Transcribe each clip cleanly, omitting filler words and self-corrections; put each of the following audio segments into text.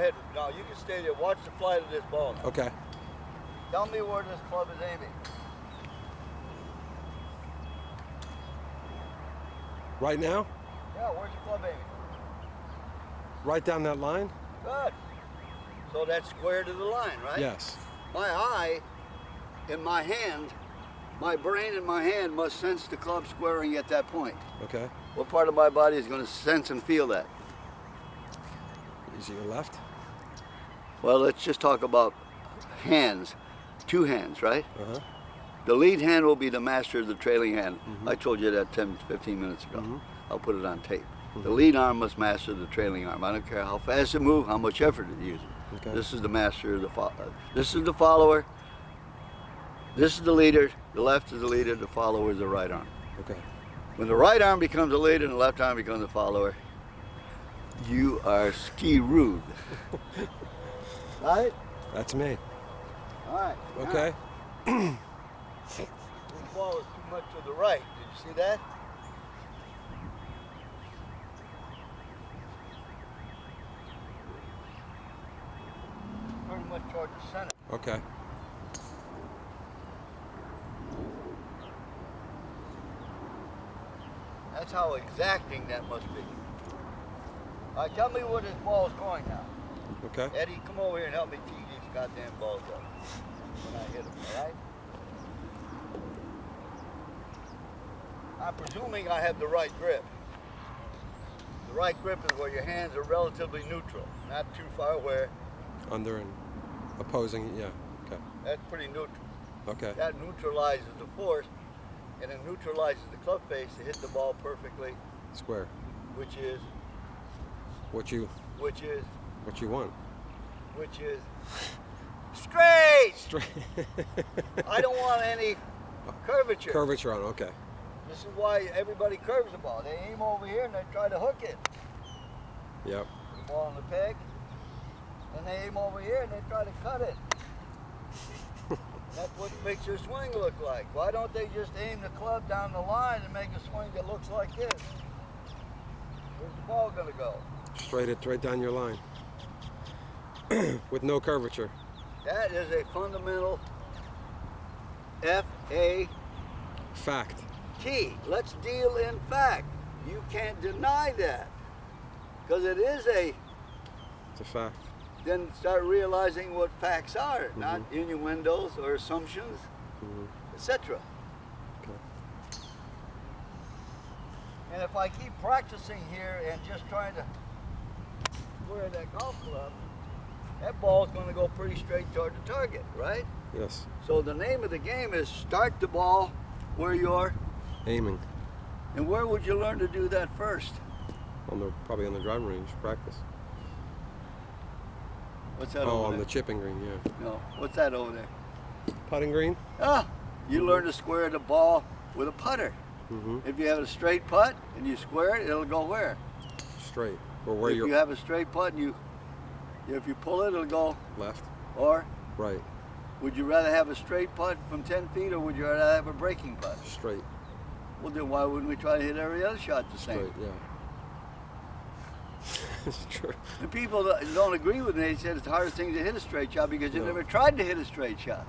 ahead. No, you can stay there. Watch the flight of this ball now. Okay. Tell me where this club is aiming. Right now? Yeah, where's the club aiming? Right down that line? Good. So that's square to the line, right? Yes. My eye in my hand, my brain in my hand must sense the club squaring at that point. Okay. What part of my body is going to sense and feel that? Is it your left? Well, let's just talk about hands. Two hands, right? Uh-huh. The lead hand will be the master of the trailing hand. Mm-hmm. I told you that 10, 15 minutes ago. Mm-hmm. I'll put it on tape. Mm-hmm. The lead arm must master the trailing arm. I don't care how fast it moves, how much effort it uses. Okay. This is the master of the follower. This is the follower. This is the leader. The left is the leader. The follower is the right arm. Okay. When the right arm becomes the leader and the left arm becomes the follower, you are ski-rood. Right? That's me. All right. Okay. This ball is too much to the right. Did you see that? Pretty much toward the center. Okay. That's how exacting that must be. All right, tell me where this ball is going now. Okay. Eddie, come over here and help me tee these goddamn balls up when I hit them, all right? I'm presuming I have the right grip. The right grip is where your hands are relatively neutral, not too far away. Under and opposing, yeah. Okay. That's pretty neutral. Okay. That neutralizes the force, and it neutralizes the club face to hit the ball perfectly, Square. which is What you want. straight. Straight. I don't want any curvature. Curvature on, okay. This is why everybody curves the ball. They aim over here and they try to hook it. Yep. The ball on the peg. And they aim over here and they try to cut it. That's what makes your swing look like. Why don't they just aim the club down the line and make a swing that looks like this? Where's the ball gonna go? Straight down your line. With no curvature. That is a fundamental F-A-T. Fact. Let's deal in fact. You can't deny that. Because it is a, It's a fact. then start realizing what facts are, not innuendos or assumptions, etc. Okay. And if I keep practicing here and just trying to square that golf club, that ball's going to go pretty straight toward the target, right? Yes. So the name of the game is start the ball where you're, Aiming. and where would you learn to do that first? Probably on the driving range, practice. What's that Oh, over on there? the chipping green, yeah. No, what's that over there? Putting green? You learn to square the ball with a putter. Mm-hmm. If you have a straight putt and you square it, it'll go where? Straight. Or where If you're you have a straight putt and if you pull it, it'll go, left. or Right. would you rather have a straight putt from 10 feet or would you rather have a breaking putt? Straight. Well, then why wouldn't we try to hit every other shot the same? Straight, yeah. It's true. And people don't agree with me. They said it's the hardest thing to hit a straight shot because you No. never tried to hit a straight shot.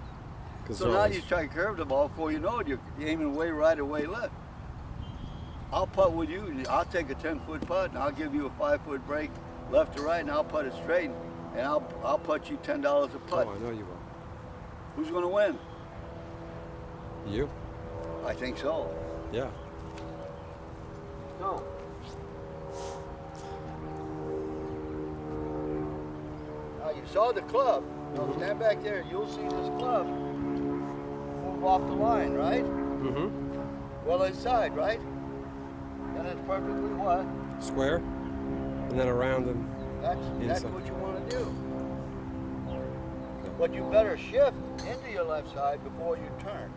So now you try to curve the ball before you know it, you're aiming way right or way left. I'll putt with you. I'll take a 10-foot putt and I'll give you a 5-foot break left to right and I'll putt it straight and I'll putt you $10 a putt. Oh, I know you will. Who's going to win? You? I think so. Yeah. So. Now you saw the club. Now stand back there. You'll see this club move off the line, right? Mm-hmm. Well inside, right? And it's perfectly what? Square. And then around and That's inside. what you want to do. But you better shift into your left side before you turn.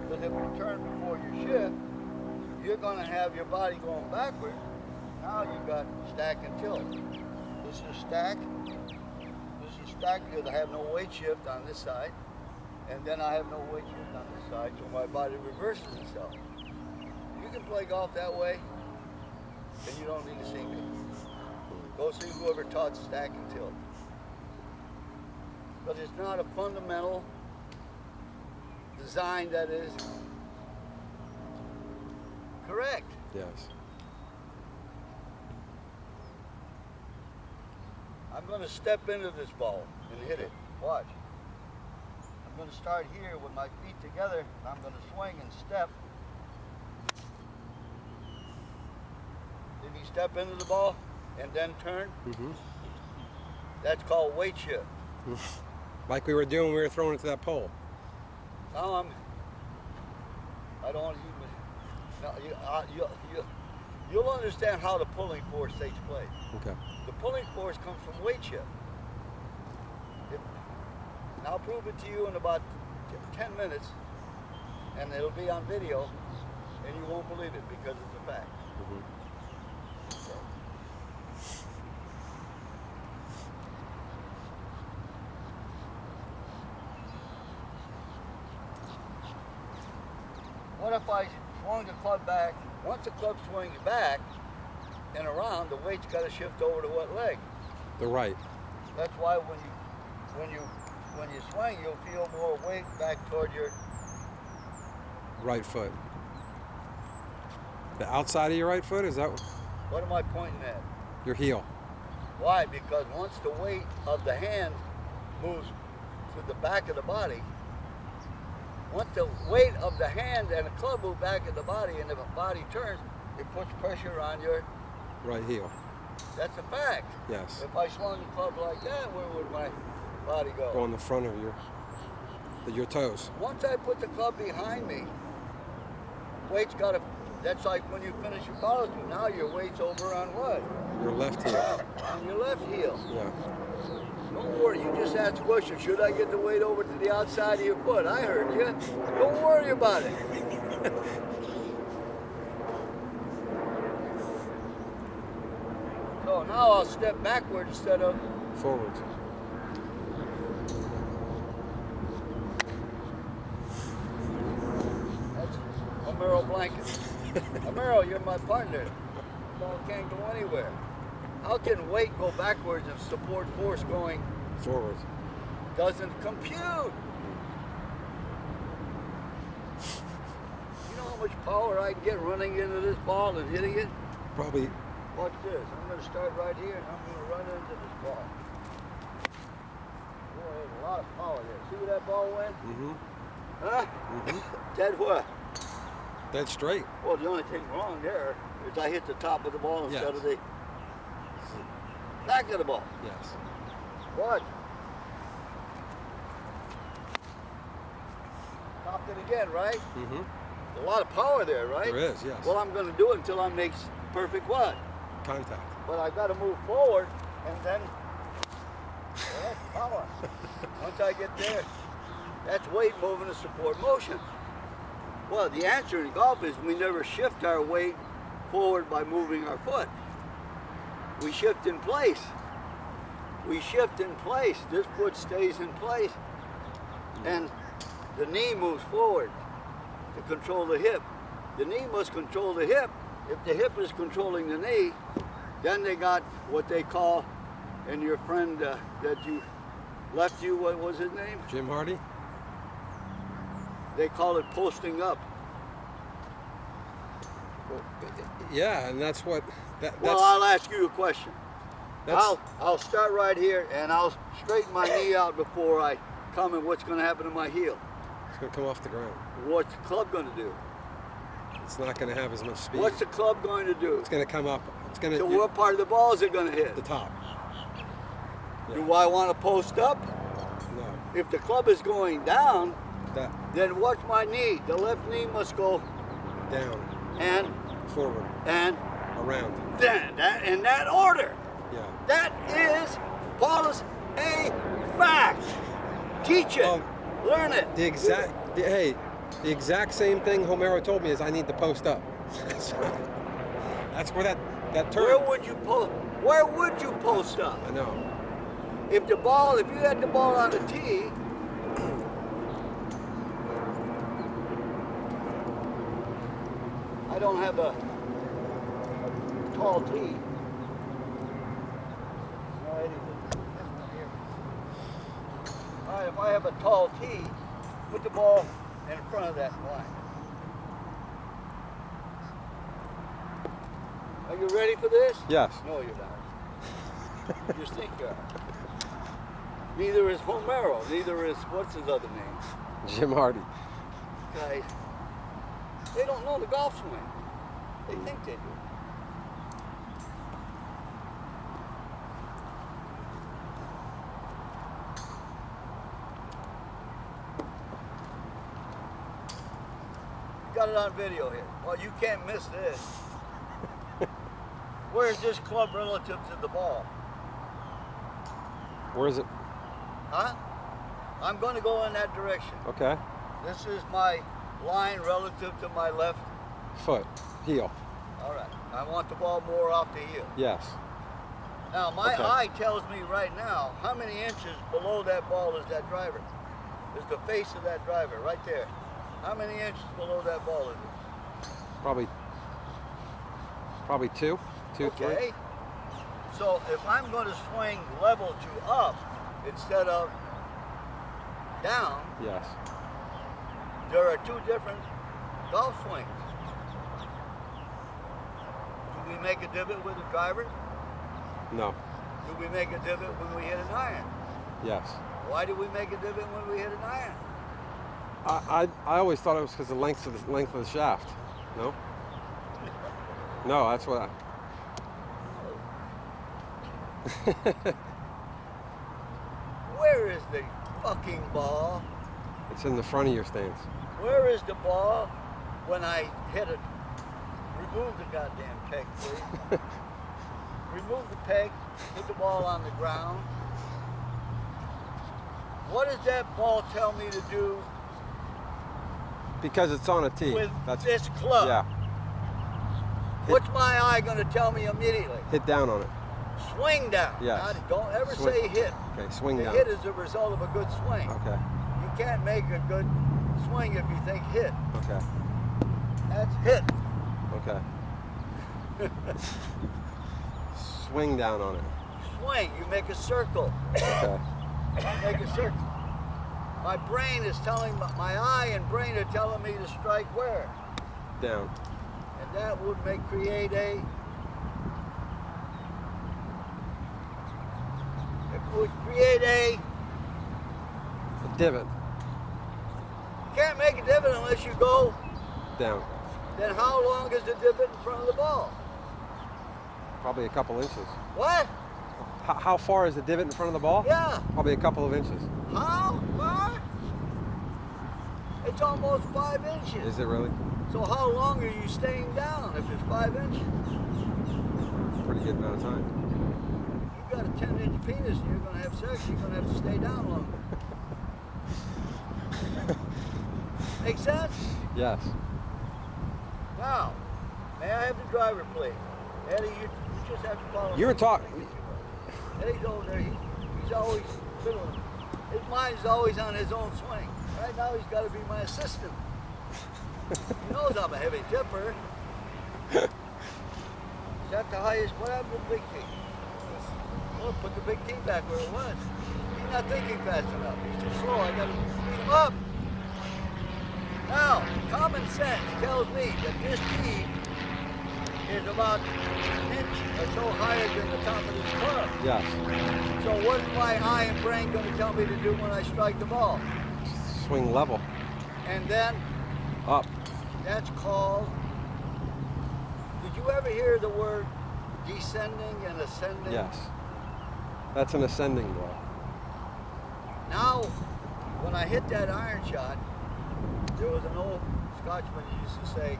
Because if you turn before you shift, you're going to have your body going backward. Now you've got stack and tilt. This is stack. This is stack because I have no weight shift on this side. And then I have no weight shift on this side, so my body reverses itself. You can play golf that way, and you don't need to see me. Go see whoever taught stack and tilt. but it's not a fundamental design that is correct. Yes. I'm going to step into this ball and hit it. Watch. I'm going to start here with my feet together, and I'm going to swing and step. Did he step into the ball and then turn? Mm-hmm. That's called weight shift. Like we were doing when we were throwing it to that pole. Now I don't want to even, no, you'll understand how the pulling force takes place. Okay. The pulling force comes from weight shift. And I'll prove it to you in about 10 minutes, and it'll be on video, and you won't believe it because it's a fact. Mm-hmm. What if I swung the club back? Once the club swings back and around, the weight's got to shift over to what leg? The right. That's why when you swing, you'll feel more weight back toward your Right foot. The outside of your right foot, is that What am I pointing at? your heel? Why? Because once the weight of the hand moves to the back of the body, once the weight of the hand and the club move back in the body and the body turns, it puts pressure on your, Right heel. that's a fact. Yes. If I swung the club like that, where would my body go? Go on the front of your toes. Once I put the club behind me, weight's got to, that's like when you finish your Poulos, now your weight's over on what? Your left heel. On your left heel. Yeah. Don't worry, you just asked the question, should I get the weight over to the outside of your foot? I heard you. Don't worry about it. So now I'll step backward instead of Forwards. that's Homero blanket. Homero, you're my partner. The ball can't go anywhere. How can weight go backwards and support force going Forwards. doesn't compute? You know how much power I can get running into this ball and hitting it? Probably. Watch this. I'm going to start right here and I'm going to run into this ball. Boy, there's a lot of power there. See where that ball went? Mm-hmm. Huh? Mm-hmm. Dead what? Dead straight. Well, the only thing wrong there is I hit the top of the ball instead of the back of the ball. Yes. Watch. Stopped it again, right? Mm-hmm. A lot of power there, right? There is, yes. Well, I'm going to do it until I make perfect what? Contact. But I've got to move forward, and then that's power. Once I get there, that's weight moving to support motion. Well, the answer in golf is we never shift our weight forward by moving our foot. We shift in place. We shift in place. This foot stays in place, and the knee moves forward to control the hip. The knee must control the hip. If the hip is controlling the knee, then they got what they call, and your friend that you left you, what was his name? Jim Hardy? They call it posting up. Yeah, and that's what... That's, Well, I'll ask you a question. that's, I'll start right here, and I'll straighten my knee out before I come, and what's going to happen to my heel? it's going to come off the ground. What's the club going to do? It's not going to have as much speed. What's the club going to do? It's going to come up. It's going to... So what part of the ball is it going to hit? The top. Do I want to post up? No. If the club is going down, That then watch my knee. The left knee must go down, and forward, and around. then that in that order. Yeah. That is, Poulos, a fact. Teach it. Learn it. The exact same thing Homero told me is I need to post up. That's where that term. Where would you post up? I know. If you had the ball on the tee, I don't have a tall tee. No, anything. This one here. have a tall tee, put the ball in front of that line. Are you ready for this? Yes. No, you're not. You just think you are. Neither is Homero. Neither is, what's his other name? Jim Hardy. Guys, they don't know the golf swing. They think they do. Got it on video here. Well, you can't miss this. Where is this club relative to the ball? Where is it? Huh? I'm going to go in that direction. Okay. This is my line relative to my left. Foot. Heel. All right. I want the ball more off the heel. Yes. Now, my Okay. eye tells me right now how many inches below that ball is that driver. Is the face of that driver right there. How many inches below that ball is it? Probably two, Okay. 3. So if I'm going to swing level to up instead of down, Yes. there are two different golf swings. Do we make a divot with a driver? No. Do we make a divot when we hit an iron? Yes. Why do we make a divot when we hit an iron? I always thought it was because of the length of the shaft. No. No, that's what. Where is the fucking ball? It's in the front of your stance. Where is the ball when I hit it? Remove the goddamn peg, please. Remove the peg, put the ball on the ground. What does that ball tell me to do Because it's on a tee. with That's this club? yeah. What's my eye going to tell me immediately? Hit down on it. Swing down. Yes. Not- don't ever Swing. say hit. Okay, swing The down. hit is the result of a good swing. Okay. You can't make a good swing if you think hit. Okay. That's hit. Okay. Swing down on it. Swing. You make a circle. Okay. Make a circle. My brain is telling, my eye and brain are telling me to strike where? Down. And that would create a, it would create a, A divot. you can't make a divot unless you go, Down. then how long is the divot in front of the ball? Probably a couple inches. What? How far is the divot in front of the ball? Yeah. Probably a couple of inches. How far? It's almost 5 inches. Is it really? So how long are you staying down if it's 5 inches? Pretty good amount of time. You got a 10-inch penis and you're going to have sex, you're going to have to stay down longer. Make sense? Yes. Now, may I have the driver, please? Eddie, you just have to follow You were me. talking. Eddie's over there. He's always fiddling. His mind's always on his own swing. Right now, he's got to be my assistant. He knows I'm a heavy tipper. Is that the highest? What happened to the big T? Well, put the big T back where it was. He's not thinking fast enough. He's too slow. I got to speed him up. Now, common sense tells me that this tee is about an inch or so higher than the top of this club. Yes. So what's my eye and brain going to tell me to do when I strike the ball? Swing level. And then Up. that's called, did you ever hear the word descending and ascending? Yes. That's an ascending ball. Now, when I hit that iron shot, there was an old Scotchman who used to say,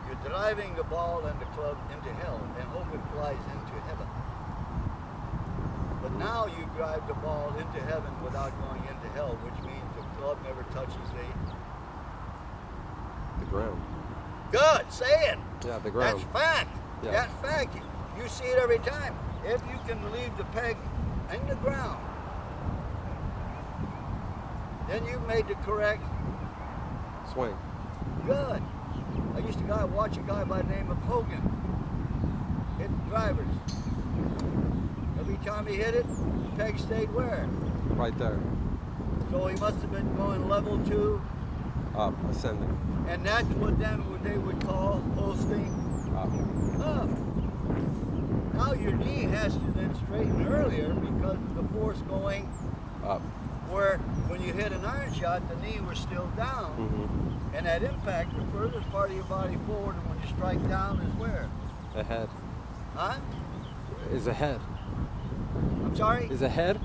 you're driving the ball and the club into hell and hope it flies into heaven. But now you drive the ball into heaven without going into hell, which means the club never touches The ground. Good, say it. Yeah, the ground. That's fact. Yeah. That's fact. You see it every time. If you can leave the peg in the ground, then you've made the correct. Swing. Good. I used to watch a guy by the name of Hogan hit drivers. Every time he hit it, the peg stayed where? Right there. So he must have been going level 2. Up, ascending. And that's what they would call posting up. Now your knee has to then straighten earlier because of the force going Up. where when you hit an iron shot, the knee was still down. Mm-hmm. And that impact, the furthest part of your body forward, and when you strike down is where? The head. Huh? Is a head. I'm sorry? Is a head?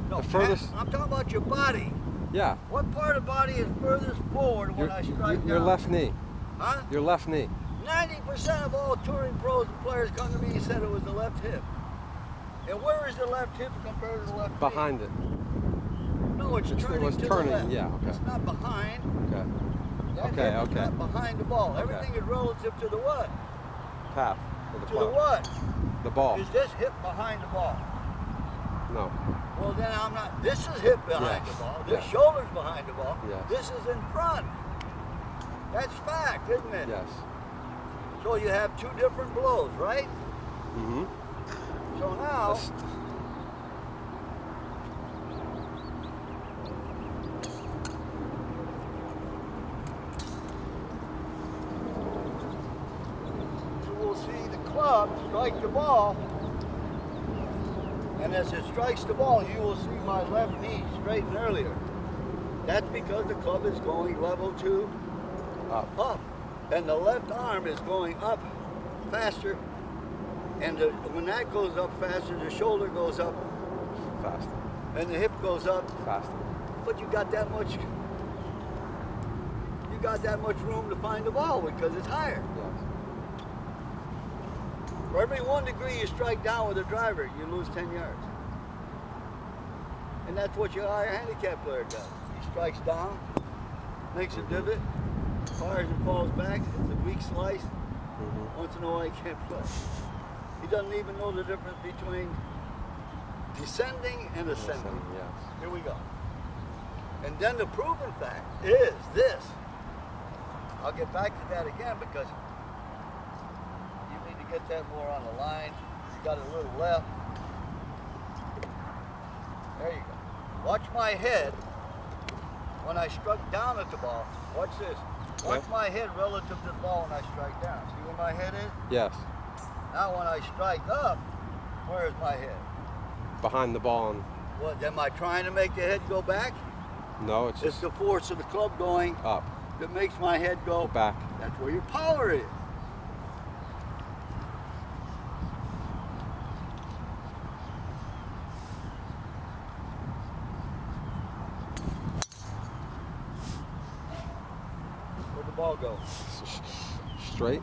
No, the furthest- I'm talking about your body. Yeah. What part of the body is furthest forward when I strike down? Your left knee. Huh? Your left knee. 90% of all touring pros and players come to me and said it was the left hip. And where is the left hip compared to the left knee? Behind it. No, it's turning to the left. Yeah, okay. It's not behind. Okay. That Okay, hip is okay. not behind the ball. Okay. Everything is relative to the what? Path. For the To the ball. what? The ball. Is this hip behind the ball? No. Well, then I'm not. This is hip behind Yes. the ball. This Yes. shoulder's behind the ball. Yes. This is in front. That's fact, isn't it? Yes. So you have two different blows, right? Mm-hmm. So now, you will see the club strike the ball. And as it strikes the ball, you will see my left knee straighten earlier. That's because the club is going level 2 up. And the left arm is going up faster. And when that goes up faster, the shoulder goes up Faster. and the hip goes up. Faster. But you got that much room to find the ball because it's higher. Yes. For every 1 degree you strike down with a driver, you lose 10 yards. And that's what your higher handicap player does. He strikes down, makes a divot, fires and falls back. It's a weak slice. Mm-hmm. Once in a while he can't play. He doesn't even know the difference between descending and ascending. Yes. Here we go. And then the proven fact is this. I'll get back to that again because you need to get that more on the line. You got a little left. There you go. Watch my head when I struck down at the ball. Watch this. Watch Okay. my head relative to the ball when I strike down. See where my head is? Yes. Now when I strike up, where is my head? Behind the ball. And What, am I trying to make the head go back? no, it's It's just the force of the club going up. that makes my head go Back. That's where your power is. Where'd the ball go? Straight.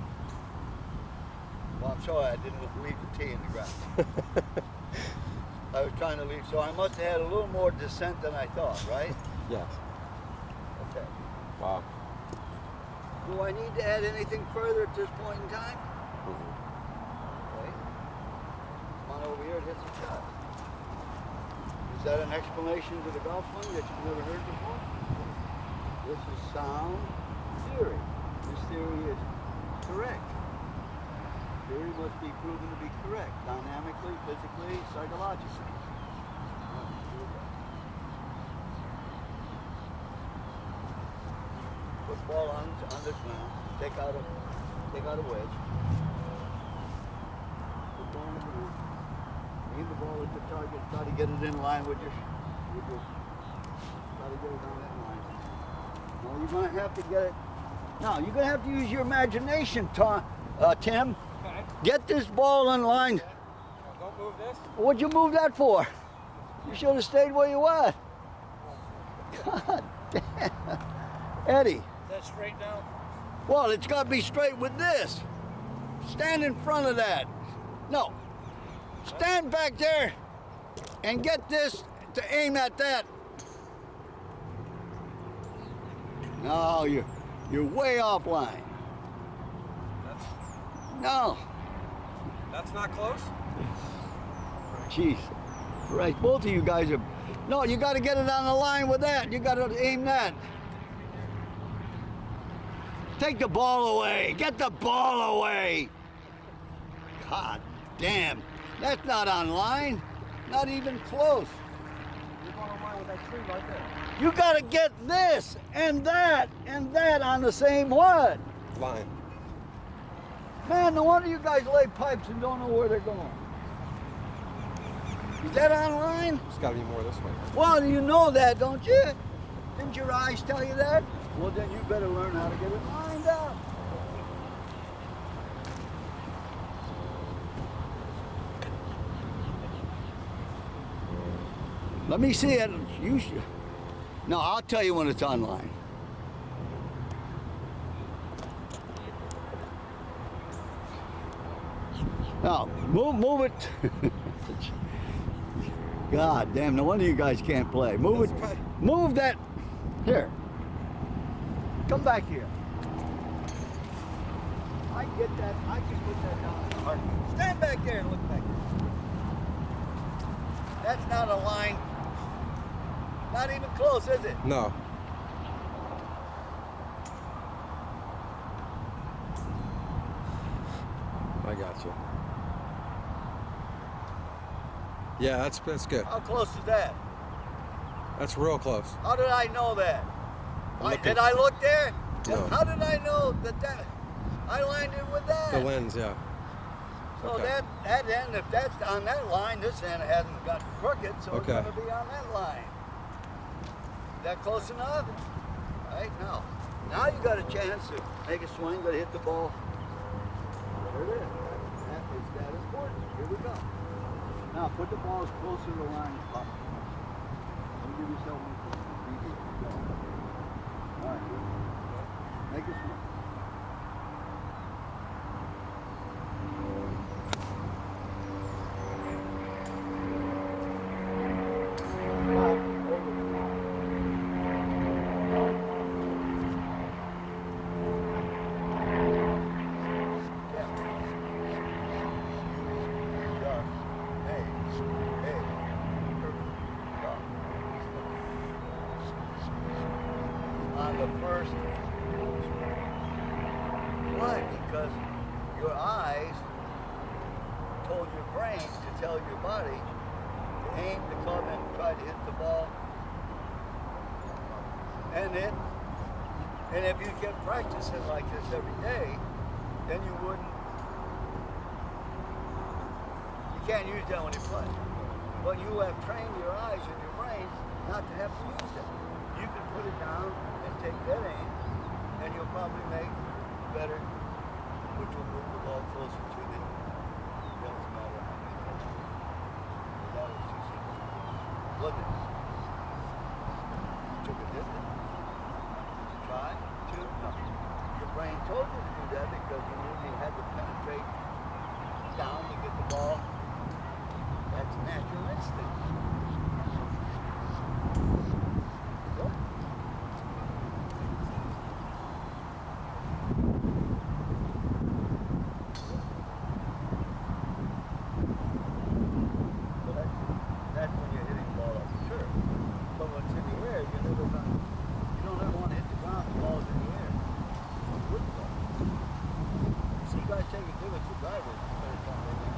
Well, I'm sorry, I didn't leave the tee in the ground. I was trying to leave, so I must have had a little more descent than I thought, right? Yes. Okay. Wow. Do I need to add anything further at this point in time? Mm-hmm. Okay. Come on over here and hit some shots. Is that an explanation to the golf swing that you've never heard before? This is sound theory. This theory is correct. Theory must be proven to be correct, dynamically, physically, psychologically. Put the ball on the ground. Take out a wedge. Put the ball on the ground. Aim the ball at the target. Try to get it in line with your. Try to get it on that line. No, you're gonna have to get it. No, you're gonna have to use your imagination, Tim. Okay. Get this ball in line. Don't move this. What'd you move that for? You should have stayed where you were. God damn. Eddie. Is that straight down? Well, it's got to be straight with this. Stand in front of that. No. Stand back there and get this to aim at that. No, you're way offline. No. That's not close. Jeez. Right, both of you guys are. No, you got to get it on the line with that. You got to aim that. Take the ball away. Get the ball away. God damn. That's not on line. Not even close. You're going away with that tree right there. You gotta get this and that on the same what? Line. Man, no wonder you guys lay pipes and don't know where they're going. Is that online? It's got to be more this way. Well, you know that, don't you? Didn't your eyes tell you that? Well, then you better learn how to get it lined up. Let me see it. You should. No, I'll tell you when it's online. No, move it. God damn, no wonder you guys can't play. Move it. Move that. Here. Come back here. I get that. I can put that down. Stand back there and look back there. That's not a line. Not even close, is it? No. I got you. Yeah, that's good. How close is that? That's real close. How did I know that? Looking- Did I look there? No. How did I know that I lined it with that? The lens, yeah. So Okay. that end, if that's on that line, this end hasn't got crooked, so Okay. it's going to be on that line. Is that close enough? Right now. Now you got a chance to make a swing, got to hit the ball. There it is. That is that important. Here we go. Now put the ball as close to the line as possible. Don't give yourself any easy. Go. All right. Make a swing. On the first. Why? Because your eyes told your brain to tell your body to aim the club and try to hit the ball. And if you kept practicing like this every day, then you wouldn't. You can't use that when you play. But you have trained your eyes and your brain not to have to use it. You can put it down and take that aim, and you'll probably make better, which will move the ball closer to the. Doesn't matter how many touches. That was too simple. Was it? You took a dip. Try to no. Your brain told you to do that because you knew you had to penetrate down to get the ball. That's natural instinct. Go. So that's when you're hitting the ball off the turf. But when it's in the air, you don't ever want to hit the ground. The ball's in the air. With the ball. You see guys take a difference with drivers. Better come in there.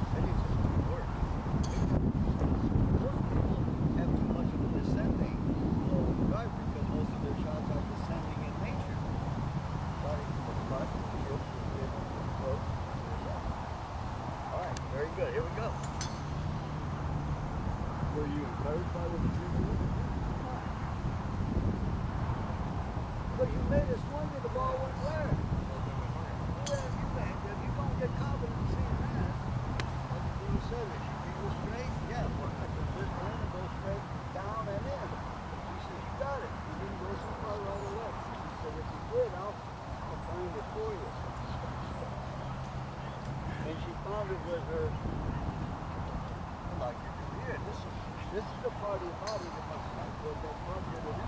They need some work. Most people have too much of a descending flow of the driver because most of their shots are descending in nature. Starting from the butt, the hip, the throat, the left. All right, very good. Here we go. Were you encouraged by what you did? But you made a swing and the ball went where? Yeah, if you don't get confidence in that, like you said, it should go straight. Yeah, work like a good man and go straight down and in. He said, you got it. You didn't go so far right away. He said, if you did, I'll find it for you. And she found it with her, like you can hear, this is the part of your body that must not go that part of it in.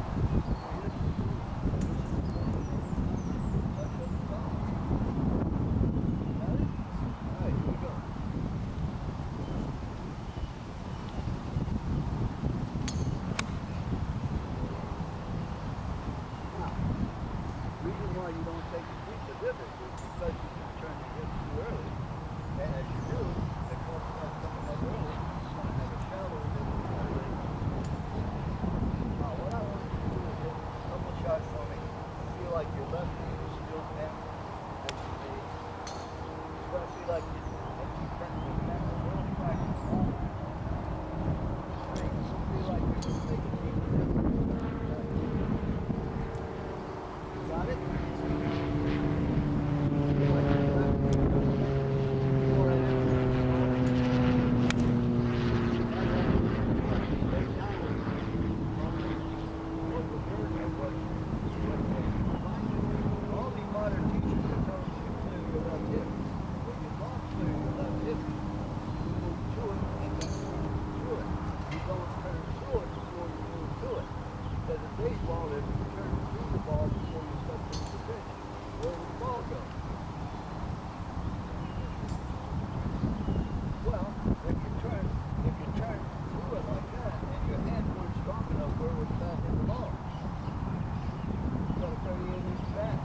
You don't take the deep the river because you turn the hips too early. And as you do, the club starts coming up early, you're going to have a shallow river. baseball is you turn through the ball before you step into the pitch. Where would the ball go? Well, if you turn through it like that, and your hand weren't strong enough, where would the bat hit the ball? You got a 38-inch bat.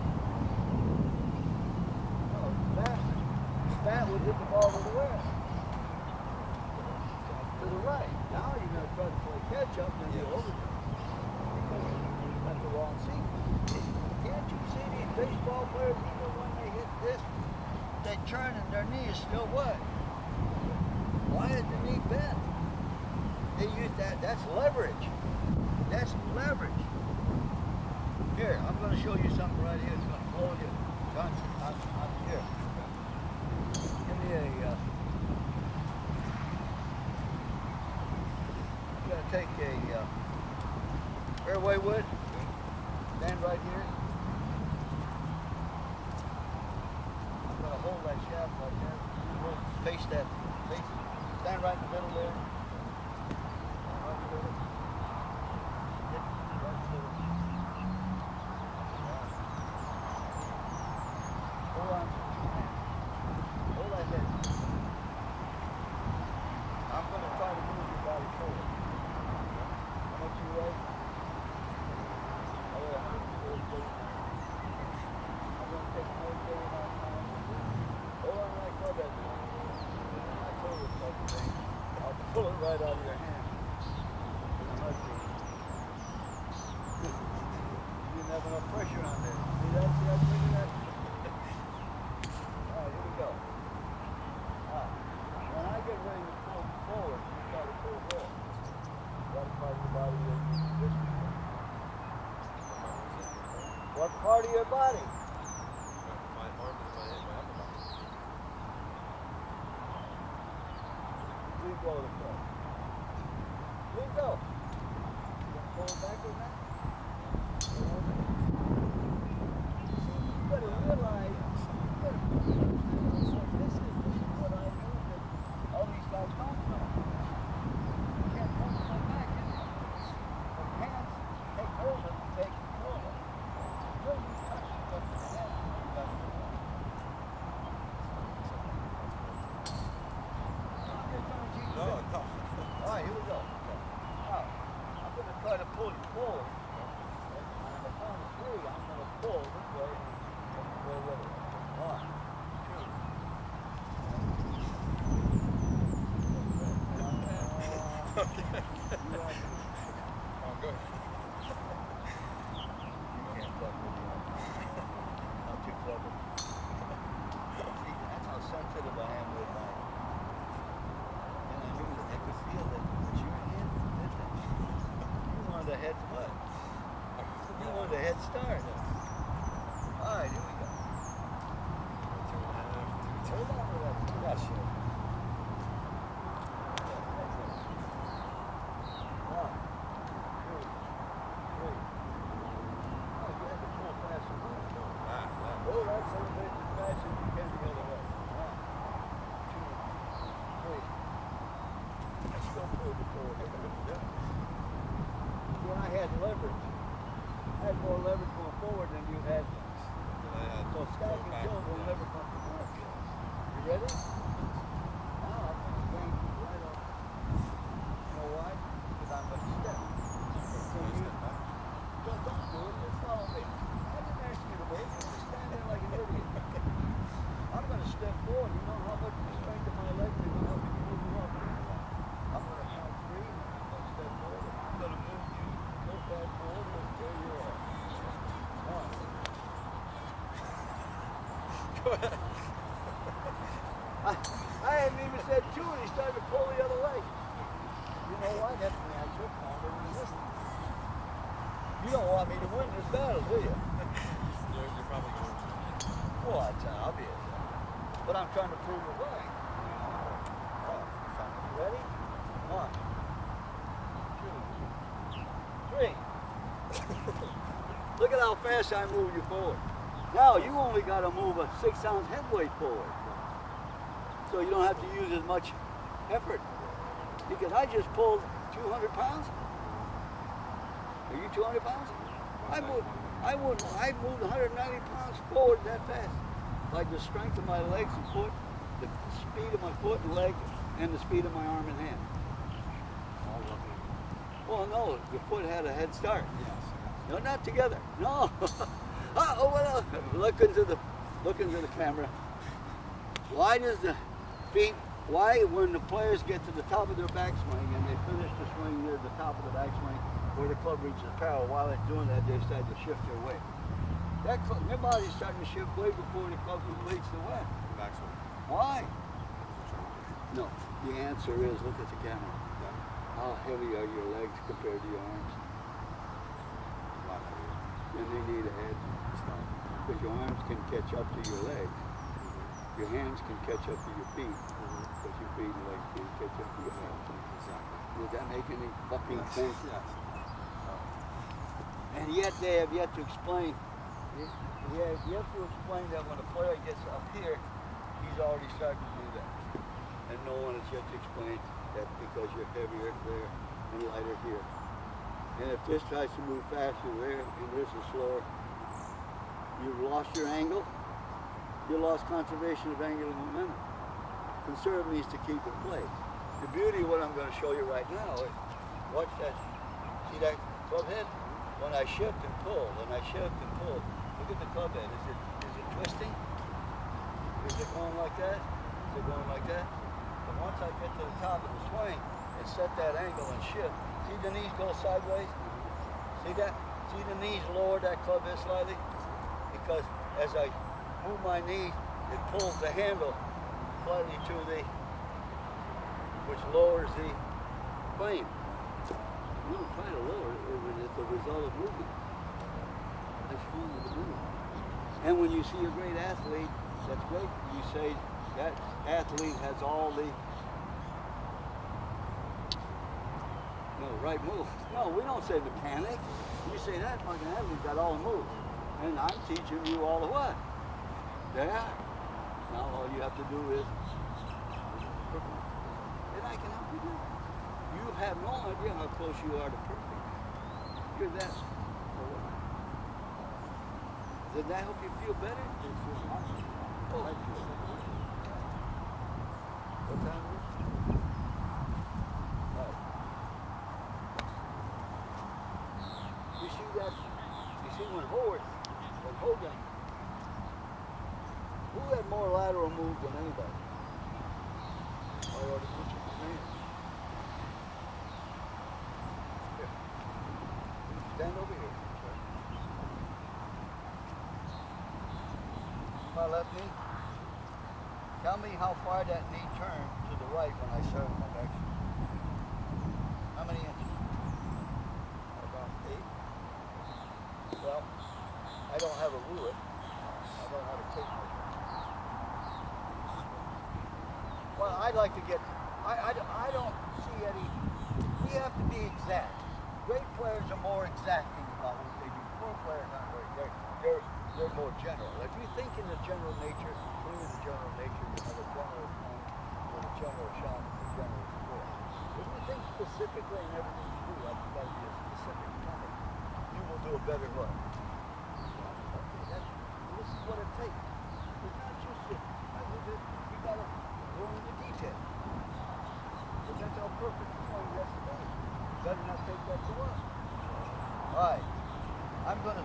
No, the bat would hit the ball to the left. To the right. Now you're going to try to play catch up and you'll overturn. Because you got the wrong seat. Can't you see these baseball players, even when they hit this, they turn and their knee is still what? Why is the knee bent? They use that's leverage. That's leverage. Here, I'm going to show you something right here. It's going to blow you. Johnson, I'm here. Give me a, you got to take a fairway wood. Stand right here. I'm going to hold that shaft like that. Face that. Stand right in the middle there. Stand right in the middle. Get right in the middle. Hold on to two hands. Hold that head. I'm going to try to move your body forward. How much you weigh? I weigh 140 pounds. I'm going to take 139 pounds. Hold on like that. I'll pull it right out of your hand. You didn't have enough pressure on there. See that? See that? Look at that. Alright, here we go. When I get ready to pull forward, you try to pull there. What part of your body is this one? What part of your body? My arm is my upper body. Leave go to play. Leave go. You gonna pull it back with that? You gotta realize, this is what I know that all these guys don't know. You can't pull it back, can you? The hands take over, take control of it. Until you touch it with the hands, you got to do it. No. Alright, here we go. Now, I'm going to try to pull you forward. And on the count of three, I'm going to pull this way and go with it. 1, 2. Oh, good. You can't fuck with me. I'm too clever. See, that's how sensitive I am with my... And I knew that I could feel that your hand did that. You wanted a head what? You wanted a head start. Alright, here we go. 2.5. Hold on to that. Yeah, sure. 1, 2, 3. Oh, you have to pull faster. Oh, that's a little bit faster than you can the other way. 1, 2, 3. Let's go forward to forward. When I had leverage, I had more leverage going forward than you had. So stack and tilt will never come to work. You ready? Now I'm going to bring you right up. You know why? Because I'm going to step. So you don't do it. Just follow me. I didn't ask you to move. Just stand there like an idiot. I'm going to step forward. You know how much the strength of my legs is going to help me move you up. I'm going to count 3. I'm going to step forward. I'm going to move you. Go fast forward. And there you are. 1. I hadn't even said 2 and he started to pull the other way. You know why? That's the actual counter resistance. You don't want me to win this battle, do you? You're probably going to. Well, that's obvious. But I'm trying to prove it right. Ready? 1, 2, 3. Look at how fast I move you forward. Now you only got to move a 6-ounce head weight forward. So you don't have to use as much effort. Because I just pulled 200 pounds. Are you 200 pounds? I moved 190 pounds forward that fast by the strength of my legs and foot, the speed of my foot and leg, and the speed of my arm and hand. All lucky. Well, no, the foot had a head start. Yes. No, not together. No. Oh, well, look into the camera. Why does the feet? Why, when the players get to the top of their backswing and they finish the swing near the top of the backswing where the club reaches parallel, while they're doing that, they decide to shift their weight. Their body's starting to shift way before the club completes the win. Backswing. Why? No. The answer is, look at the camera. Yeah. How heavy are your legs compared to your arms? A lot heavier. And they need a head. Because your arms can catch up to your legs. Your hands can catch up to your feet. But your feet and legs can't catch up to your hands. Exactly. Does that make any fucking Yes. sense? Yes. And yet they have yet to explain. They have yet to explain that when a player gets up here, he's already starting to do that. And no one has yet to explain that because you're heavier there and lighter here. And if this tries to move faster there and this is slower, you've lost your angle. You lost conservation of angular momentum. Conserve means to keep in place. The beauty of what I'm going to show you right now is, watch that. See that club head? When I shift and pull, look at the club head. Is it twisting? Is it going like that? Is it going like that? But once I get to the top of the swing and set that angle and shift, see the knees go sideways? See that? See the knees lower that club head slightly? Because as I move my knees, it pulls the handle slightly to the, which lowers the plane. You don't try to lower it, it's a result of movement. That's strong with the movement. And when you see a great athlete, that's great. You say that athlete has all the right moves. No, we don't say mechanic. We say that fucking athlete got all the moves. And I'm teaching you all the what? They are. Now all you have to do is, and I can help you do that. You have no idea how close you are to perfect. You're that. Did that help you feel better? Oh. What time is it? Right. You see that? You see when Hogan, who had more lateral moves than anybody? I already put you in there. Stand over here. My left knee. Tell me how far that knee turned to the right when I started my back. How many inches? About 8. Well, I don't have a ruler. I don't have a tape measure. Well, I'd like to get. I don't see any. We have to be exact. Great players are more exacting about what they do. Poor players aren't very. They're more general. If you think in the general nature, clearly the general nature, you have a general point with a general shot and a general score. If you think specifically in everything you do, like you got to be a specific topic, you will do a better work. Okay, this is what it takes. It's not just you got to go into detail. But that's how perfect the point has to be. You better not take that to work. All right, I'm gonna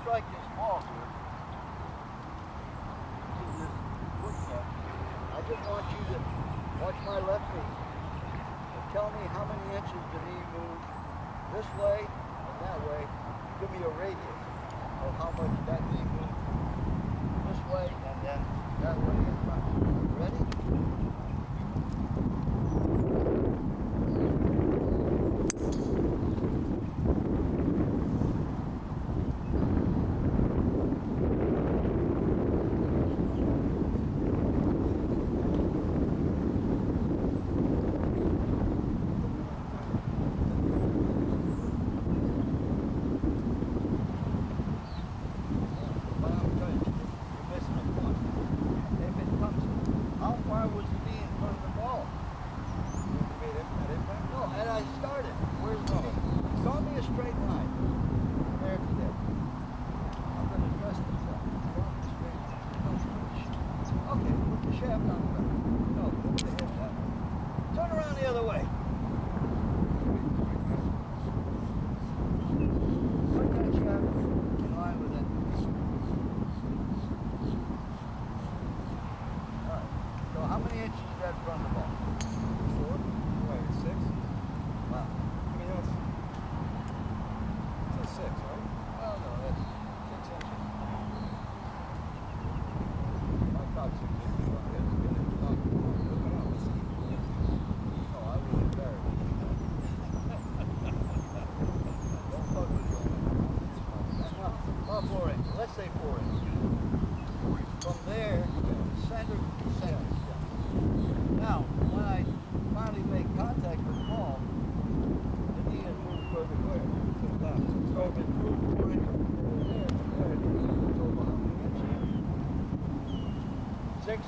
strike this ball here. Using this wood cut. I just want you to watch my left knee and tell me how many inches the knee moves this way and that way. Give me a radius of how much that knee moves this way and then that way in front. Ready?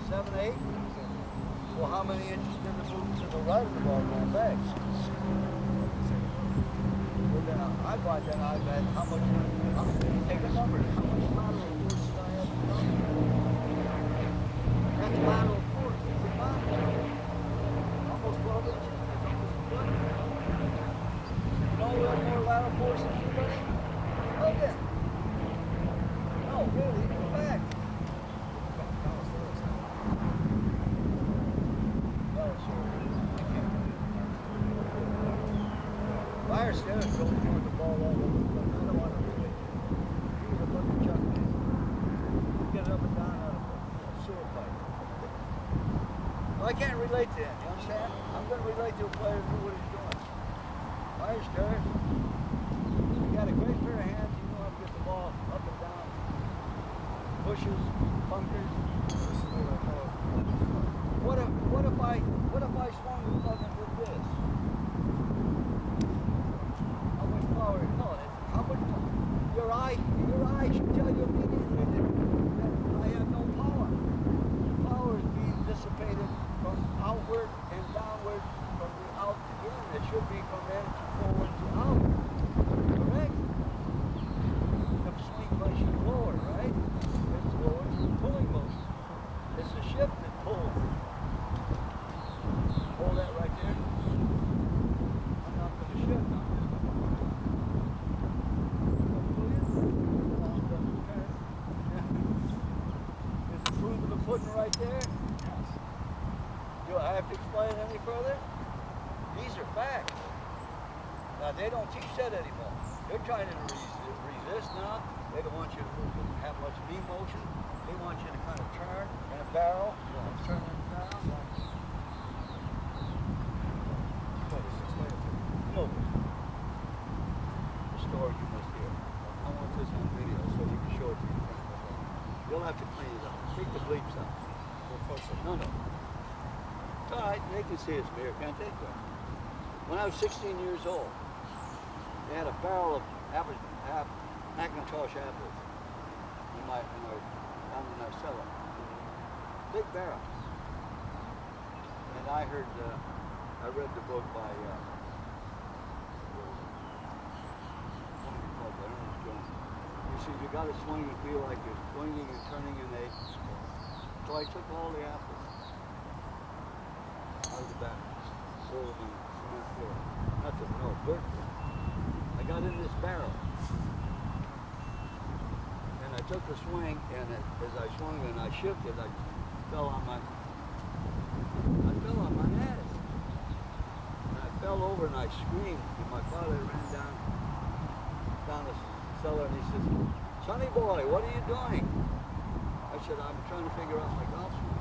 7, 8? Well, how many inches did it move to the right of the ball going back? Well, then I bet how much, take a number, how much lateral force did I have to come? That's lateral force, is it not? Almost 12 inches, that's almost a foot. No real more lateral force than anybody? Oh, yeah. No, really, go back. Myers Dennis don't throw the ball all over the place. I don't want to relate to him. He was a fucking chuck man. He get it up and down out of a sewer pipe. Well, I can't relate to him, you understand? I'm going to relate to a player who knew what he's doing. Myers Dennis, he got a great pair of hands. He knew how to get the ball up and down. Pushes, bunkers. What if I swung the fucking with this? How much power? No, how much? Your eye should tell you immediately that I have no power. Power is being dissipated from outward and downward from the out to in. It should be from in to forward to out. Correct? The swing push is lower, right? It's lower to the pulling motion. It's a shift that pulls. Hold that right there. I'm not going to shift. I'm just going to pull you. Is the proof of the pudding right there? Yes. Do I have to explain any further? These are facts. Now, they don't teach that anymore. They're trying to resist now. They don't want you to have much knee motion. They want you to kind of turn in a barrel. Turn it down. No. The story you must hear. I want this on video so you can show it to your friends. You'll have to clean it up. Take the bleeps out. No. It's all right. They can see it's mirror, can't they? When I was 16 years old, they had a barrel of Macintosh apples down in our cellar. Big barrel. And I read the book by he says you got to swing and feel like you're swinging and turning in a. So I took all the apples out of the back, sold them on the cement floor. Dirt floor. I got in this barrel, and I took a swing, and as I swung and I shifted, I fell on my ass. And I fell over and I screamed, and my father ran down the cellar and he says, "Sonny boy, what are you doing?" I said, "I'm trying to figure out my golf swing."